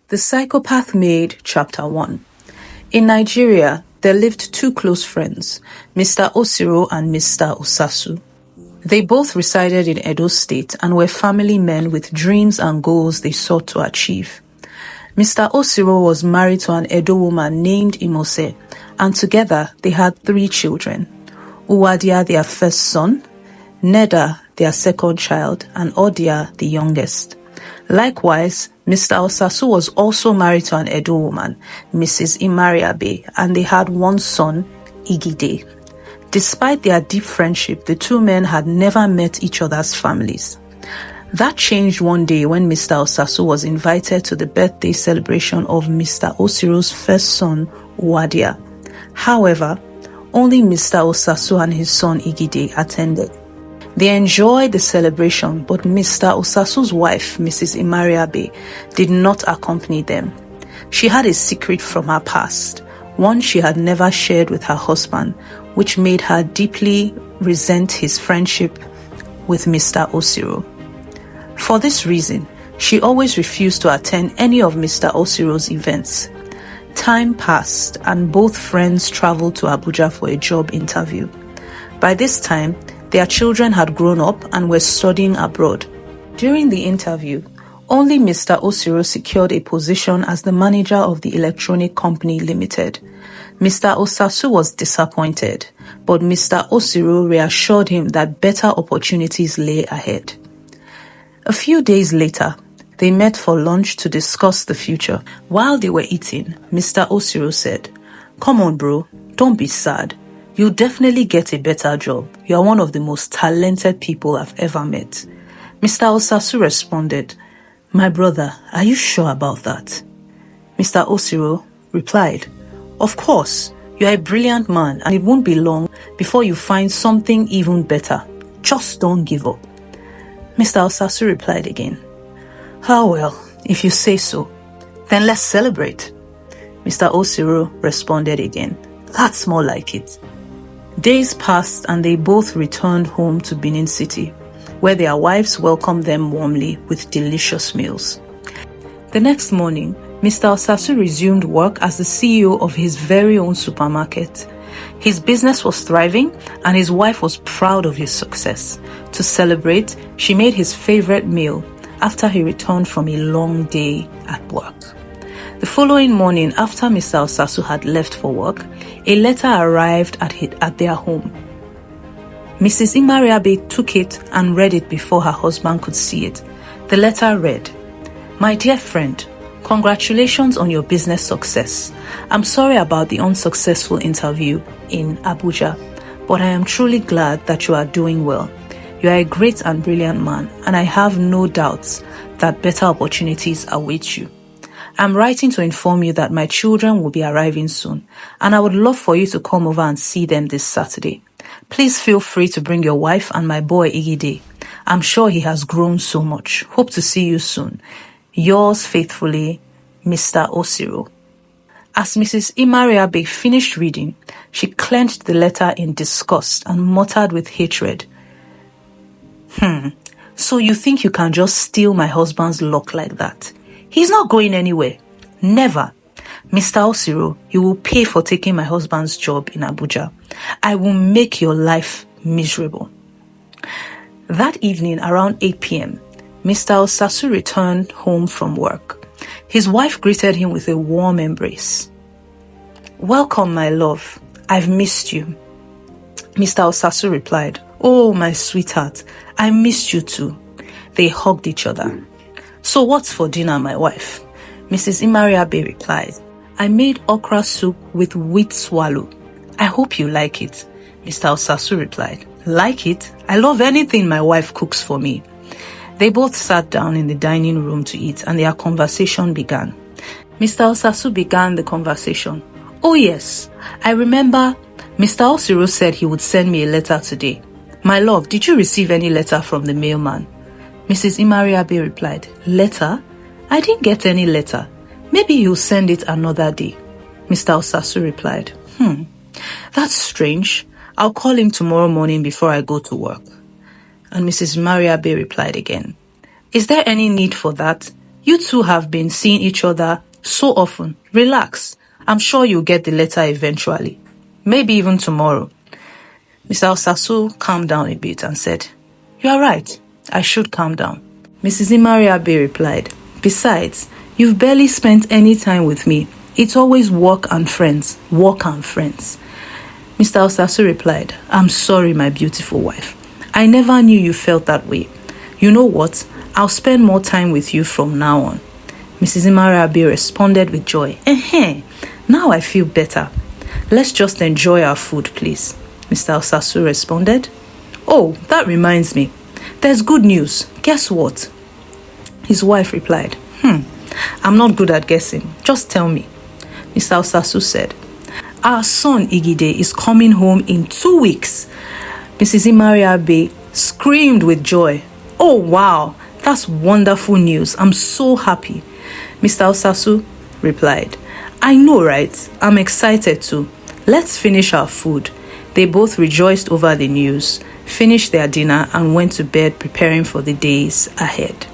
The Psychopath Maid Chapter 1. In Nigeria, there lived two close friends, Mr. Osiro and Mr. Osasu. They both resided in Edo State and were family men with dreams and goals they sought to achieve. Mr. Osiro was married to an Edo woman named Imose, and together they had 3 children: Uwadia, their first son; Neda, their second child; and Odia, the youngest. Likewise, Mr. Osasu was also married to an Edo woman, Mrs. Imariabe, and they had one son, Igide. Despite their deep friendship, the two men had never met each other's families. That changed one day when Mr. Osasu was invited to the birthday celebration of Mr. Osiro's first son, Uwadia. However, only Mr. Osasu and his son Igide attended. They enjoyed the celebration, but Mr. Osasu's wife, Mrs. Imariabe, did not accompany them. She had a secret from her past, one she had never shared with her husband, which made her deeply resent his friendship with Mr. Osiro. For this reason, she always refused to attend any of Mr. Osiro's events. Time passed, and both friends traveled to Abuja for a job interview. By this time, their children had grown up and were studying abroad. During the interview, only Mr. Osiro secured a position as the manager of the electronic company limited. Mr. Osasu was disappointed, but Mr. Osiro reassured him that better opportunities lay ahead. A few days later, they met for lunch to discuss the future. While they were eating, Mr. Osiro said, "Come on, bro, don't be sad. You'll definitely get a better job. You're one of the most talented people I've ever met." Mr. Osasu responded, "My brother, are you sure about that?" Mr. Osiro replied, "Of course, you're a brilliant man and it won't be long before you find something even better. Just don't give up." Mr. Osasu replied again, "Oh well, if you say so, then let's celebrate." Mr. Osiro responded again, "That's more like it." Days passed and they both returned home to Benin City, where their wives welcomed them warmly with delicious meals. The next morning, Mr. Osasu resumed work as the CEO of his very own supermarket. His business was thriving and his wife was proud of his success. To celebrate, she made his favorite meal after he returned from a long day at work. The following morning, after Mr. Osasu had left for work, a letter arrived at their home. Mrs. Imariabe took it and read it before her husband could see it. The letter read, "My dear friend, congratulations on your business success. I'm sorry about the unsuccessful interview in Abuja, but I am truly glad that you are doing well. You are a great and brilliant man, and I have no doubts that better opportunities await you. I'm writing to inform you that my children will be arriving soon, and I would love for you to come over and see them this Saturday. Please feel free to bring your wife and my boy Igide. I'm sure he has grown so much. Hope to see you soon. Yours faithfully, Mr. Osiro." As Mrs. Imariabe finished reading, she clenched the letter in disgust and muttered with hatred, "So you think you can just steal my husband's luck like that? He's not going anywhere. Never. Mr. Osiro, you will pay for taking my husband's job in Abuja. I will make your life miserable." That evening around 8 p.m., Mr. Osasu returned home from work. His wife greeted him with a warm embrace. "Welcome, my love. I've missed you." Mr. Osasu replied, "Oh, my sweetheart, I missed you too." They hugged each other. "So what's for dinner, my wife?" Mrs. Imariabe replied, "I made okra soup with wheat swallow. I hope you like it." Mr. Osasu replied, "Like it? I love anything my wife cooks for me." They both sat down in the dining room to eat and their conversation began. Mr. Osasu began the conversation. "Oh yes, I remember Mr. Osiro said he would send me a letter today. My love, did you receive any letter from the mailman?" Mrs. Imariabe replied, "Letter? I didn't get any letter. Maybe he'll send it another day." Mr. Osasu replied, "That's strange. I'll call him tomorrow morning before I go to work." And Mrs. Imariabe replied again, "Is there any need for that? You two have been seeing each other so often. Relax. I'm sure you'll get the letter eventually. Maybe even tomorrow. Mr. Osasu calmed down a bit and said, You are right. I should calm down. Mrs. Imariabe replied, Besides, you've barely spent any time with me. It's always work and friends. Work and friends. Mr. Osasu replied, I'm sorry, my beautiful wife. I never knew you felt that way. You know what? I'll spend more time with you from now on. Mrs. Imariabe responded with joy. Now I feel better. Let's just enjoy our food, please. Mr. Osasu responded. Oh, that reminds me. There's good news. Guess what? His wife replied, I'm not good at guessing. Just tell me. Mr. Osasu said, Our son Igide is coming home in 2 weeks. Mrs. Imariabe screamed with joy. Oh, wow. That's wonderful news. I'm so happy. Mr. Osasu replied, I know, right? I'm excited too. Let's finish our food. They both rejoiced over the news, finished their dinner, and went to bed preparing for the days ahead.